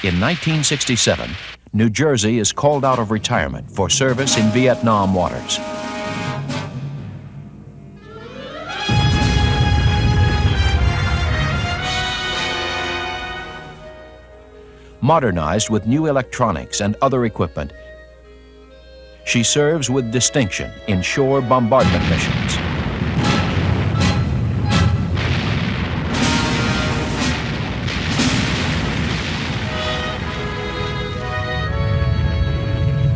In 1967, New Jersey is called out of retirement for service in Vietnam waters. Modernized with new electronics and other equipment, she serves with distinction in shore bombardment missions.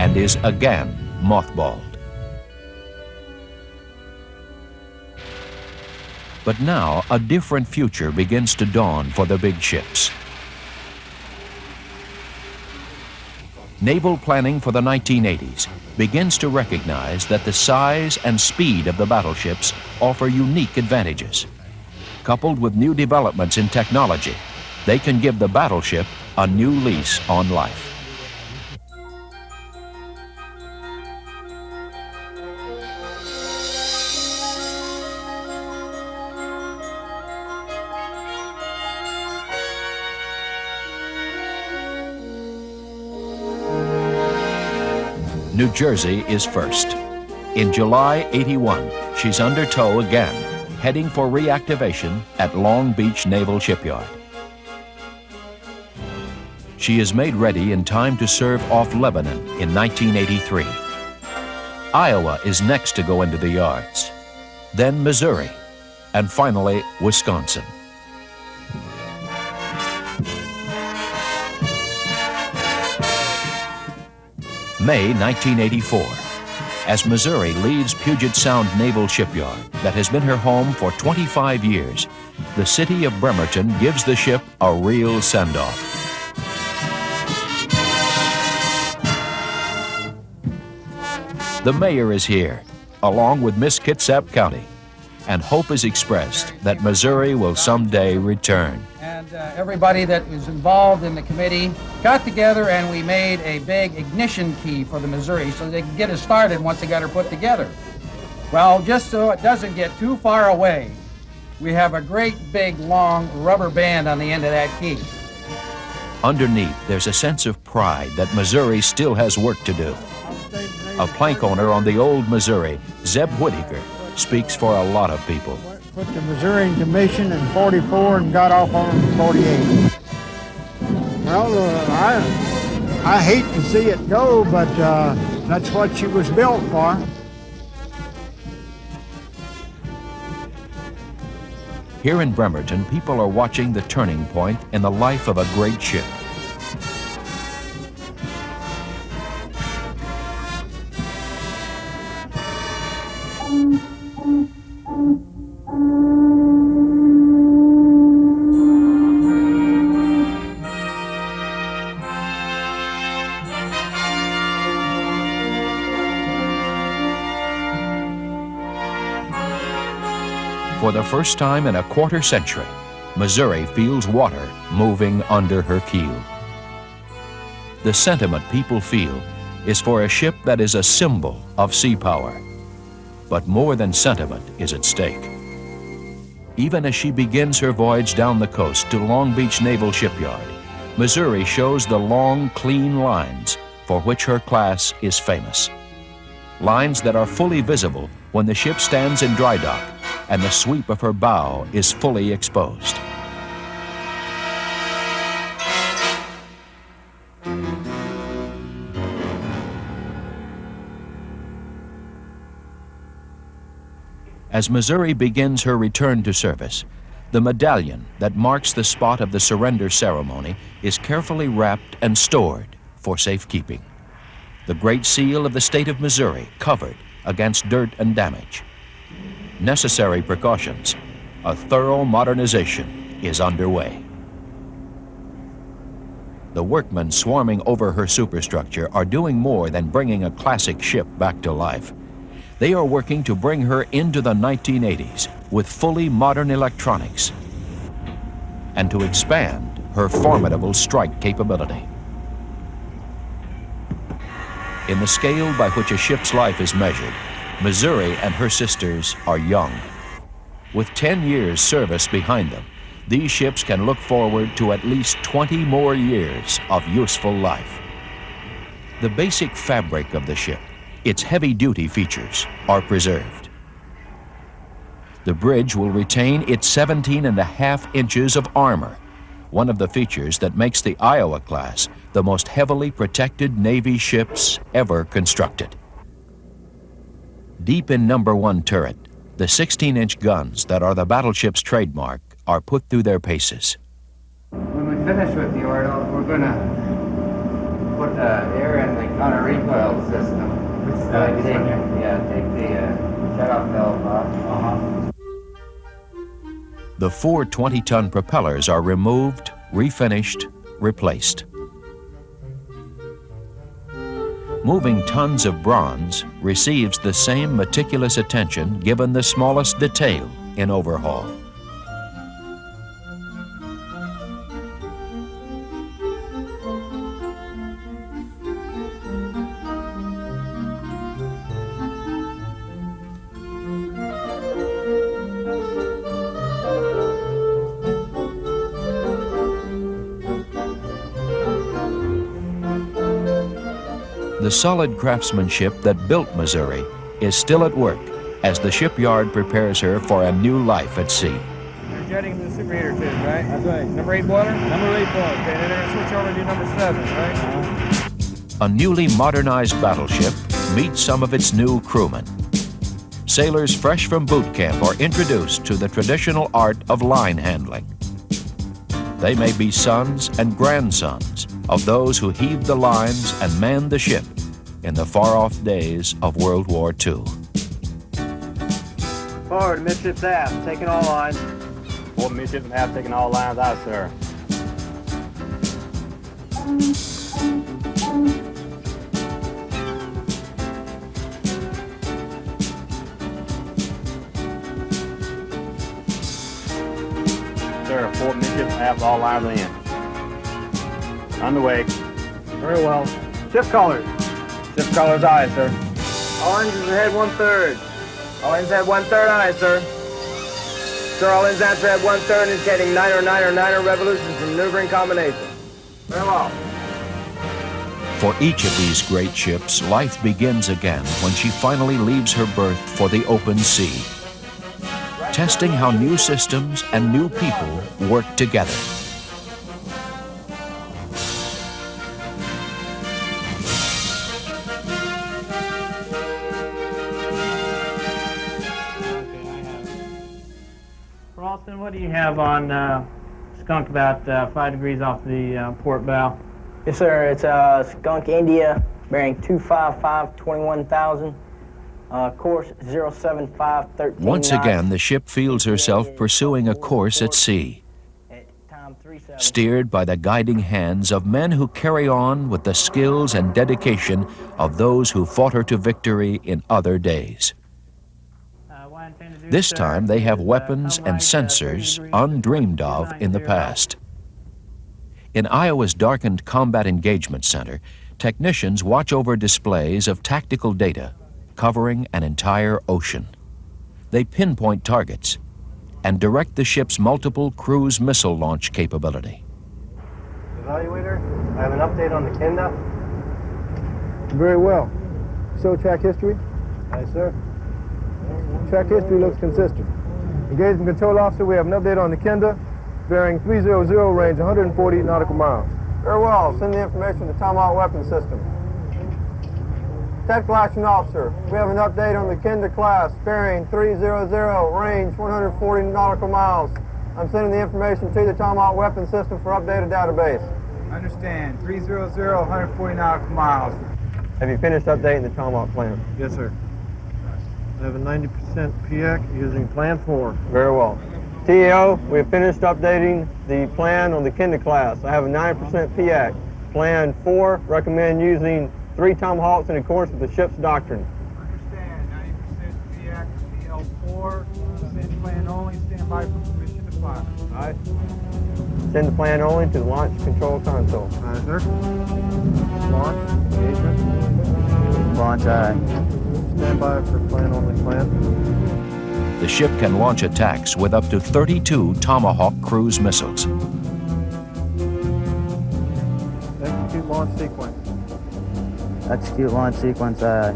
And is again mothballed. But now a different future begins to dawn for the big ships. Naval planning for the 1980s begins to recognize that the size and speed of the battleships offer unique advantages. Coupled with new developments in technology, they can give the battleship a new lease on life. New Jersey is first. In July '81, she's under tow again, heading for reactivation at Long Beach Naval Shipyard. She is made ready in time to serve off Lebanon in 1983. Iowa is next to go into the yards, then Missouri, and finally Wisconsin. May 1984, as Missouri leaves Puget Sound Naval Shipyard that has been her home for 25 years, the city of Bremerton gives the ship a real send-off. The mayor is here, along with Miss Kitsap County, and hope is expressed that Missouri will someday return. And everybody that is involved in the committee got together and we made a big ignition key for the Missouri so they could get us started once they got her put together. Well, just so it doesn't get too far away, we have a great big long rubber band on the end of that key. Underneath, there's a sense of pride that Missouri still has work to do. A plank owner on the old Missouri, Zeb Whitaker, speaks for a lot of people. Put the Missouri in commission in '44 and got off on it in '48. Well, I hate to see it go, but that's what she was built for. Here in Bremerton, people are watching the turning point in the life of a great ship. For the first time in a quarter century, Missouri feels water moving under her keel. The sentiment people feel is for a ship that is a symbol of sea power. But more than sentiment is at stake. Even as she begins her voyage down the coast to Long Beach Naval Shipyard, Missouri shows the long, clean lines for which her class is famous. Lines that are fully visible when the ship stands in dry dock and the sweep of her bow is fully exposed. As Missouri begins her return to service, the medallion that marks the spot of the surrender ceremony is carefully wrapped and stored for safekeeping. The Great Seal of the state of Missouri covered against dirt and damage. Necessary precautions, a thorough modernization is underway. The workmen swarming over her superstructure are doing more than bringing a classic ship back to life. They are working to bring her into the 1980s with fully modern electronics and to expand her formidable strike capability. In the scale by which a ship's life is measured, Missouri and her sisters are young. With 10 years service behind them, these ships can look forward to at least 20 more years of useful life. The basic fabric of the ship, its heavy-duty features, are preserved. The bridge will retain its 17.5 inches of armor, one of the features that makes the Iowa class the most heavily protected Navy ships ever constructed. Deep in number 1 turret, the 16-inch guns that are the battleship's trademark are put through their paces. When we finish with the orbital, we're going to put air in the counter recoil system. Take the shut-off valve off. The 4 20-ton propellers are removed, refinished, replaced. Moving tons of bronze receives the same meticulous attention given the smallest detail in overhaul. The solid craftsmanship that built Missouri is still at work as the shipyard prepares her for a new life at sea. You're jetting the superheater tubes, right? That's right. Number 8 boiler? Number 8 boiler. Okay, then they're going to switch over to number 7, right? A newly modernized battleship meets some of its new crewmen. Sailors fresh from boot camp are introduced to the traditional art of line handling. They may be sons and grandsons of those who heaved the lines and manned the ship in the far-off days of World War II. Forward, midship's aft, taking all lines. Forward, midship and aft, taking all lines out, sir. Sir, forward, midship and aft, all lines are in. Underway. Very well. Ship colors. Ship colors aye, sir. All engines ahead 1/3. All engines at 1/3 aye, sir. Sir, all engines after at 1/3 indicating 9 or 9 or 9 or revolutions from maneuvering combination. Very well. For each of these great ships, life begins again when she finally leaves her berth for the open sea, testing how new systems and new people work together. Ralston, what do you have on skunk about 5 degrees off the port bow? Yes, sir. It's Skunk India, bearing 255, 21,000. Course 07513. Once again, the ship feels herself pursuing a course at sea, steered by the guiding hands of men who carry on with the skills and dedication of those who fought her to victory in other days. This time they have weapons and sensors undreamed of in the past. In Iowa's darkened Combat Engagement Center, technicians watch over displays of tactical data covering an entire ocean. They pinpoint targets and direct the ship's multiple cruise missile launch capability. Evaluator, I have an update on the Kinda. Very well. So track history? Aye, sir. Track history looks consistent. Engagement control officer, we have an update on the Kenda, bearing 300, range 140 nautical miles. Very well. Send the information to Tomahawk Weapon System. Tactical action officer, we have an update on the Kinda class, bearing 300, range 140 nautical miles. I'm sending the information to the Tomahawk Weapon System for updated database. Understand. 300, 140 nautical miles. Have you finished updating the Tomahawk plan? Yes, sir. I have a 90% PX using Plan 4. Very well. TAO, we have finished updating the plan on the Kinda class. I have a 9% PX. Plan 4, recommend using 3 Tomahawks in accordance with the ship's doctrine. Understand. 90% PX, PL4. Send plan only. Stand by for permission to fly. All right. Send the plan only to the launch control console. Aye, sir. Launch, engagement. Launch aye. Stand by for plan only plan. The The ship can launch attacks with up to 32 Tomahawk cruise missiles. Execute launch sequence. Execute launch sequence A.I.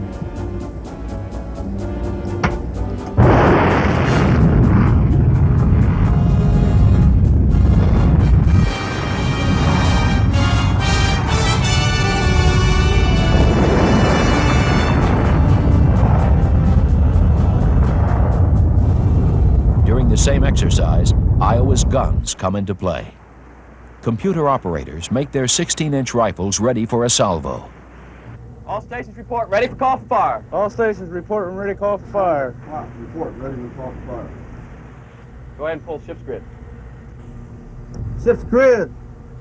During the same exercise, Iowa's guns come into play. Computer operators make their 16-inch rifles ready for a salvo. All stations report, ready for call for fire. All stations report and ready to call for fire. Report, ready to call for fire. Go ahead and pull ship's grid. Ship's grid.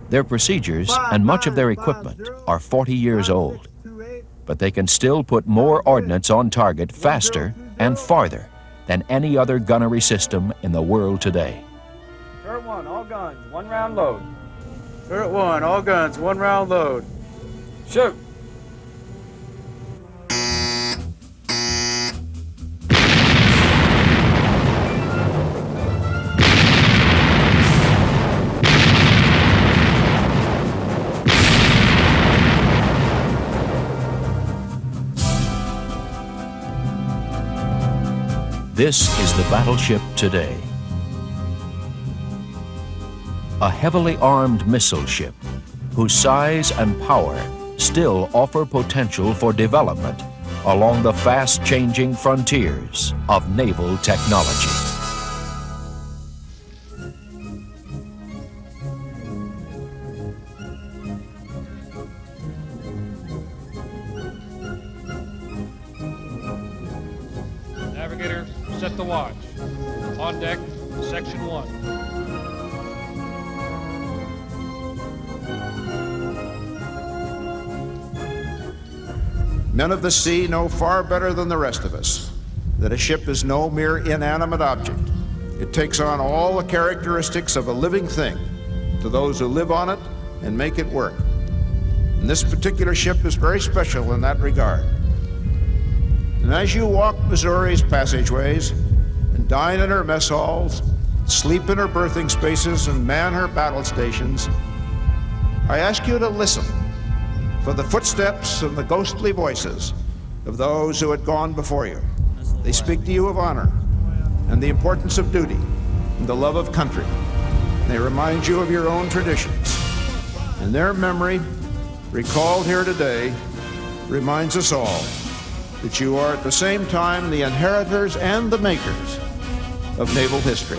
Their procedures and much of their equipment are 40 years old, but they can still put more ordnance on target faster and farther than any other gunnery system in the world today. Turret 1, all guns, 1 round load. Turret 1, all guns, 1 round load. Shoot! This is the battleship today. A heavily armed missile ship whose size and power still offer potential for development along the fast-changing frontiers of naval technology. Navigator, set the watch. On deck, Section 1. Men of the sea know far better than the rest of us that a ship is no mere inanimate object. It takes on all the characteristics of a living thing to those who live on it and make it work. And this particular ship is very special in that regard. And as you walk Missouri's passageways and dine in her mess halls, sleep in her berthing spaces, and man her battle stations, I ask you to listen for the footsteps and the ghostly voices of those who had gone before you. They speak to you of honor and the importance of duty and the love of country. They remind you of your own traditions. And their memory, recalled here today, reminds us all that you are at the same time the inheritors and the makers of naval history.